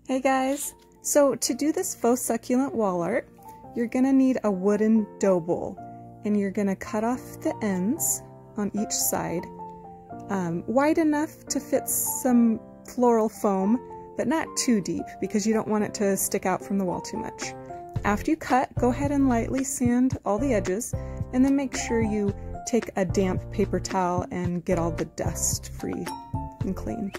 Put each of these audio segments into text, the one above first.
Hey guys! So to do this faux succulent wall art, you're going to need a wooden dough bowl, and you're going to cut off the ends on each side, wide enough to fit some floral foam, but not too deep because you don't want it to stick out from the wall too much. After you cut, go ahead and lightly sand all the edges, and then make sure you take a damp paper towel and get all the dust free and clean.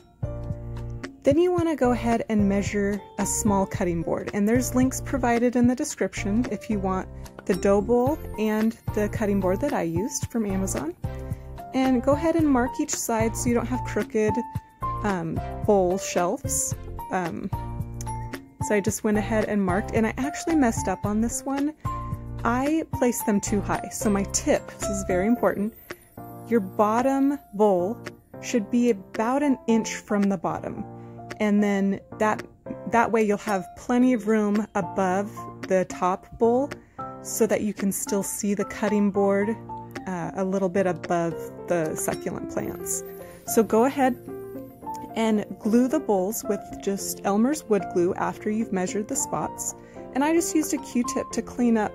Then you want to go ahead and measure a small cutting board, and there's links provided in the description if you want the dough bowl and the cutting board that I used from Amazon. And go ahead and mark each side so you don't have crooked bowl shelves. So I just went ahead and marked, and I actually messed up on this one. I placed them too high. So my tip, this is very important, your bottom bowl should be about an inch from the bottom. And then that way you'll have plenty of room above the top bowl so that you can still see the cutting board a little bit above the succulent plants. So go ahead and glue the bowls with just Elmer's wood glue after you've measured the spots. And I just used a Q-tip to clean up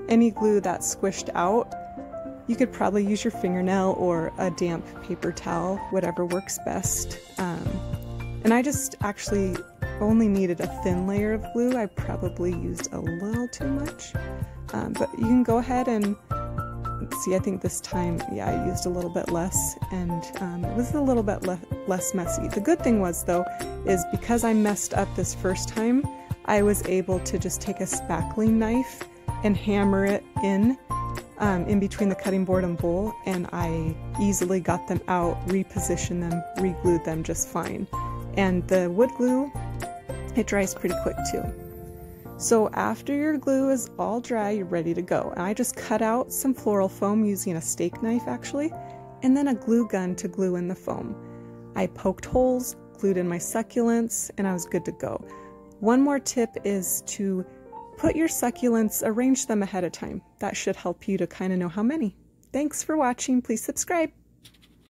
any glue that's squished out. You could probably use your fingernail or a damp paper towel, whatever works best. And I just actually only needed a thin layer of glue. I probably used a little too much. But you can go ahead and see, I think this time, yeah, I used a little bit less, and it was a little bit less messy. The good thing was, though, is because I messed up this first time, I was able to just take a spackling knife and hammer it in between the cutting board and bowl, and I easily got them out, repositioned them, re-glued them just fine. And the wood glue, it dries pretty quick too. So after your glue is all dry, you're ready to go. And I just cut out some floral foam using a steak knife actually, and then a glue gun to glue in the foam. I poked holes, glued in my succulents, and I was good to go. One more tip is to put your succulents, arrange them ahead of time. That should help you to kind of know how many. Thanks for watching. Please subscribe.